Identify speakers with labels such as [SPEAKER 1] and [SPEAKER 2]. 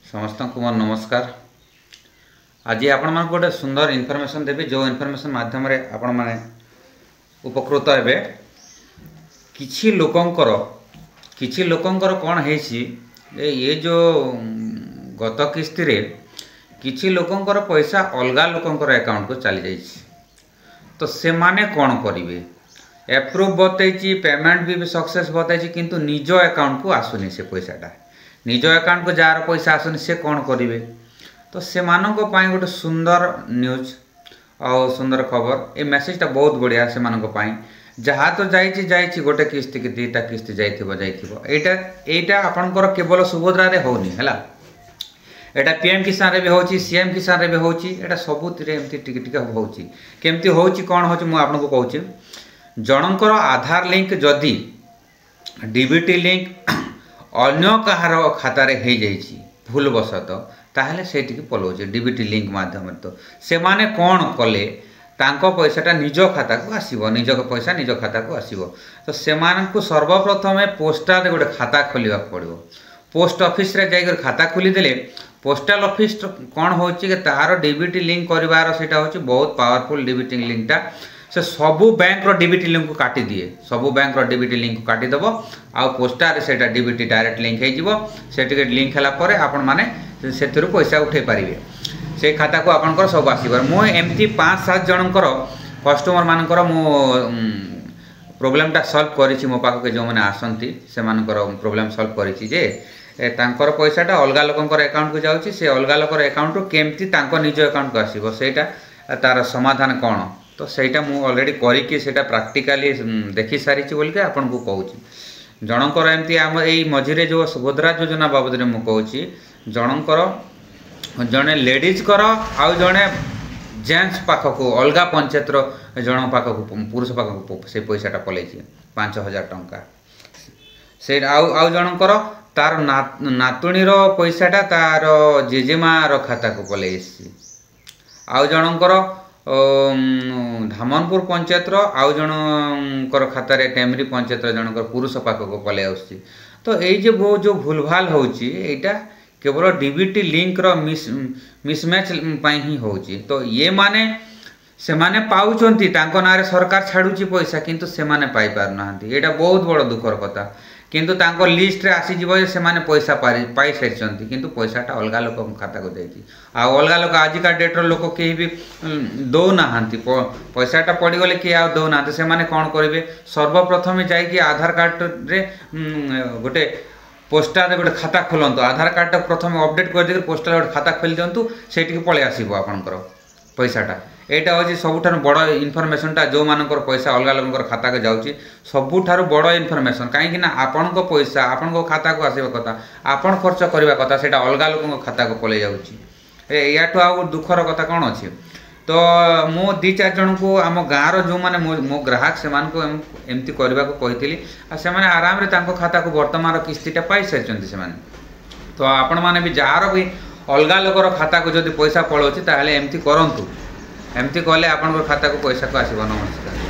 [SPEAKER 1] समस्त को मोर नमस्कार। आज आपण मान गोटे सुंदर इनफॉरमेशन देवी जो इनफॉरमेशन माध्यम रे आपण माने उपकृत हेबे। किछि लोकंकर कौन है ये जो गत किस्ती रे किछि लोकंकर पैसा अलगा लोकंकर अकाउंट को चली जाइए, तो से माने कौन करिवे? एप्रूव बतई पेमेंट भी सक्सेस बतई किंतु निज अकाउंट को आसुनी से पैसाटा निज अकाउंट को जार पैसा आसुनी से कौन करिवे? तो से मानक पाई गोटे सुंदर न्यूज और सुंदर खबर। ये मेसेजटा बहुत बढ़िया से मानक पाई। जहाँ तो जाइए गोटे किस्ती कि दुईटा किस्ती जाइए आपणकर केवल सुभद्रा रे होनी है, एटा पीएम किसान रे भी होची, सीएम किसान रे भी होची, एटा सबुतिरे एमती टिके टिके होची। केमती होची कौन होची मु आपनको कहूची। जनकर आधार लिंक जदि डीबीटी लिंक अन्य कहार खाता रे हे जाइछि भूलवशत ताहले सेटिके पलोचे डीबीटी लिंक माध्यम। तो से माने कौन कले तांको पैसाटा निज खाता को आसीबो, निज पैसा निज खाता को आसीबो। तो से मानकु सर्वप्रथम पोस्टाल रे गोटे खाता खोलिबा पड़िबो। पोस्ट ऑफिस रे जाइकर खाता खोली देले पोस्टल ऑफिस कौन होची कि तार डीबीटी लिंक करिवार सेटा होची बहुत पावरफुल डीबीटी लिंकटा। से सबू बैंक रो डीबीटी लिंक को काटी दिए, सबू बैंक रो डीबीटी लिंक को काटी दबो आ पोस्टा रे सेटा डीबीटी डायरेक्ट लिंक हे जिवो। सेटिके लिंक हला परे आपण माने सेथिरु पैसा उठे पारिबे, से खाता को आपनकर सब आसीबर। मु एमती 5-7 जनकर कस्टमर मानकर मु प्रॉब्लमटा सॉल्व करिछि। मो पाख के जो माने आसंती से मानकर प्रॉब्लम सॉल्व करिछि जे तांकर पैसाटा अलगा लोकंकर अकाउंट को जाउछि, से अलगा लोकर अकाउंट रो केमती तांको निज अकाउंट को आसीबो सेटा तार समाधान कोन। तो सेटा मु ऑलरेडी करी कि सेटा प्रैक्टिकली देखि सारिछि बोल के आपन को कहूछि। जनकर एमती हम एई मझिरे जो सुभद्रा योजना बाबद रे मु कहूछि, जनकर जने लेडीज कर आउ जने जेंट्स पाख को अलगा पंचायत रो जन पाख को पुरुष पाख को से पैसाटा पलैछि 5000 टंका। से आउ जनकर तार नातुणी रो पैसाटा तार जेजेमा रो खाता को पलैछि। आउ जनकर धामनपुर पंचायत रो आउ जनकर खाता रे टेमरी पंचायत रो जनकर पुरुष पाख को पलै आउछि। तो एई जे जो भूलभाल होउछि एटा केवल डीबीटी लिंक रो मिसमैच पाई ही होउछि। तो ये माने से माने पाउचंती तांको नारे सरकार छाडुछि पैसा किंतु से माने पाई पार नाहंती। एटा बहुत बड़ दुखर कथा। किंतु तांको लिस्ट रे आसी जिवो से माने पैसा पाई सारिचंती किंतु पैसाटा अलगा लोक खाता को जाइछि। आ अलगा लोक आजिका डेट रो लोक केही भी दो नाहंती, पैसाटा पड़ी गले कि आ दो नाहंती। से माने कोन करिवे? सर्वप्रथम जाई कि आधार कार्ड रे गोटे पोस्टाल गोटे खाता खोलतु। आधार कार्ड प्रथम अपडेट कर दे पोस्टाल गोटे खाता खोली दिंतु, सेटिके पळे आसीबो आपनकर पैसाटा। एटा होची सबुठार बड़ इनफॉरमेशनटा जो मानकर पैसा अलगा लोकंकर खाता को जाउची सबुठार बड़ इनफॉरमेशन। काहे कि ना आपनको पैसा आपनको खाता को आसीबा कथा, आपन खर्च करबा कथा, सेटा अलगा लोकंकर खाता को पळे जाउची। याठो आ दुखर कथा कोन अछि? तो मो 2-4 जन को आम गाँव जो माने मो ग्राहक से एमती करने को कही से माने आराम रे तांको खाता को वर्तमान किस्तीटा पाई सारी से माने। तो आपण माने भी जार भी अलगा लोकर खाता को जदि पैसा पड़ोची ताहले एमती करंतु, एमती कले आपन खाता को पैसा को आसीबो। नमस्कार।